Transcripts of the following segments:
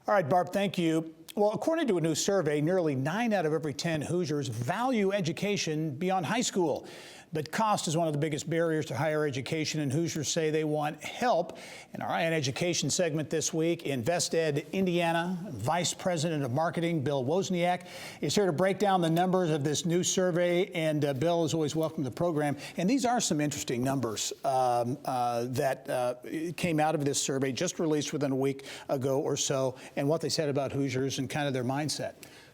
All right, Barb, thank you. Well, according to a new survey, nearly 9 out of every 10 Hoosiers value education beyond high school. But cost is one of the biggest barriers to higher education, and Hoosiers say they want help. In our education segment this week, INvestEd Indiana Vice President of Marketing, Bill Wozniak, is here to break down the numbers of this new survey. And Bill is always welcome to the program. And these are some interesting numbers that came out of this survey, just released within a week ago or so, and what they said about Hoosiers and kind of their mindset.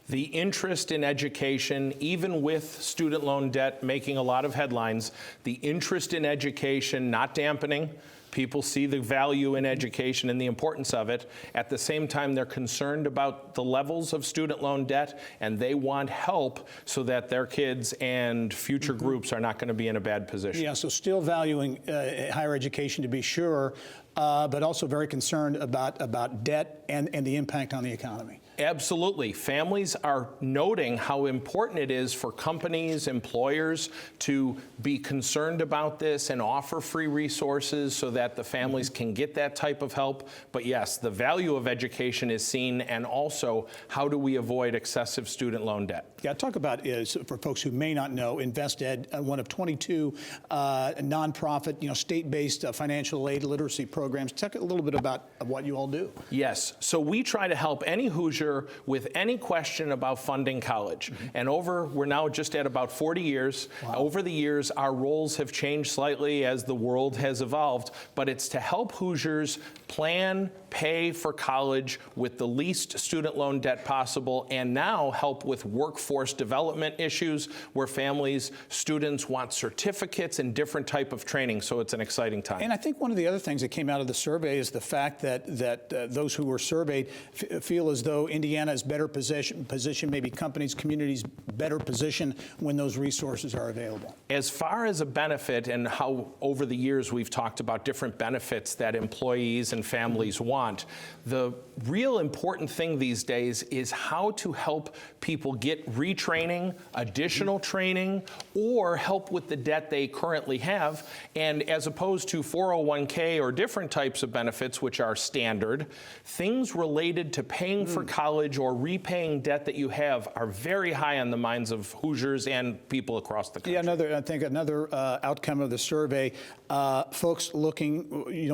The interest in education, even with student loan debt making a lot of headlines, the interest in education not dampening. People see the value in education and the importance of it. At the same time, they're concerned about the levels of student loan debt, and they want help so that their kids and future groups are not going to be in a bad position. Yeah, so still valuing higher education to be sure, but also very concerned about debt and the impact on the economy. Absolutely. Families are noting how important it is for companies, employers to be concerned about this and offer free resources so that the families can get that type of help. But yes, the value of education is seen, and also how do we avoid excessive student loan debt? Yeah, talk about is for folks who may not know, INvestEd, one of 22 nonprofit, state-based financial aid literacy programs. Talk a little bit about what you all do. Yes, so we try to help any Hoosier with any question about funding college. And we're now just at about 40 years. Wow. Over the years, our roles have changed slightly as the world has evolved, but it's to help Hoosiers plan, pay for college with the least student loan debt possible, and now help with workforce development issues where families, students want certificates and different type of training, so it's an exciting time. And I think one of the other things that came out of the survey is the fact that those who were surveyed feel as though Indiana is better position, maybe companies, communities better position when those resources are available. As far as a benefit, and how over the years we've talked about different benefits that employees and families want, the real important thing these days is how to help people get retraining, additional training, or help with the debt they currently have. And as opposed to 401k or different types of benefits, which are standard, things related to paying for college or repaying debt that you have are very high on the minds of Hoosiers and people across the country. Yeah, I think another outcome of the survey, folks looking,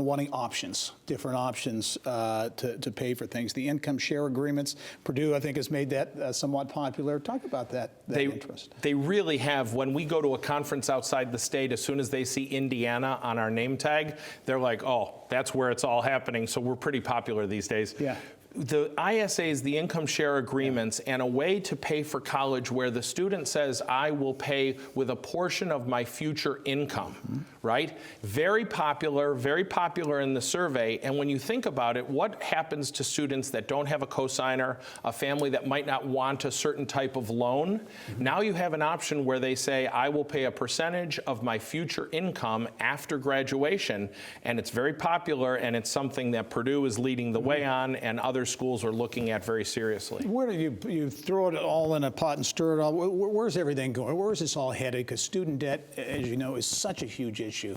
wanting options, different options to pay for things. The income share agreements, Purdue, I think, has made that somewhat popular. Talk about that interest. They really have. When we go to a conference outside the state, as soon as they see Indiana on our name tag, they're like, oh, that's where it's all happening. So we're pretty popular these days. Yeah. The ISAs, the income share agreements, and a way to pay for college where the student says, I will pay with a portion of my future income, right? Very popular in the survey. And when you think about it, what happens to students that don't have a cosigner, a family that might not want a certain type of loan? Now you have an option where they say, I will pay a percentage of my future income after graduation. And it's very popular, and it's something that Purdue is leading the way on, and other schools are looking at very seriously. Where do you throw it all in a pot and stir it all? Where's everything going? Where is this all headed? Because student debt, as you know, is such a huge issue.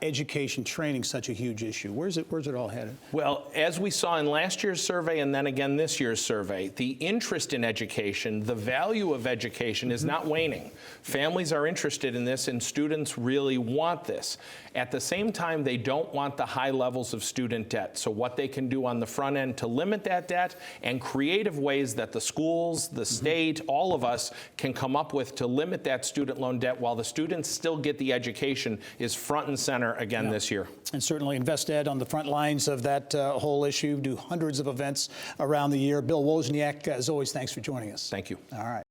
Education, training, such a huge issue. Where's it all headed? Well, as we saw in last year's survey and then again this year's survey, the interest in education, the value of education is not waning. Families are interested in this, and students really want this. At the same time, they don't want the high levels of student debt. So what they can do on the front end to limit that debt, and creative ways that the schools, the state, all of us can come up with to limit that student loan debt while the students still get the education is front and center again this year. And certainly INvestEd on the front lines of that whole issue, do hundreds of events around the year. Bill Wozniak, as always, thanks for joining us. Thank you. All right.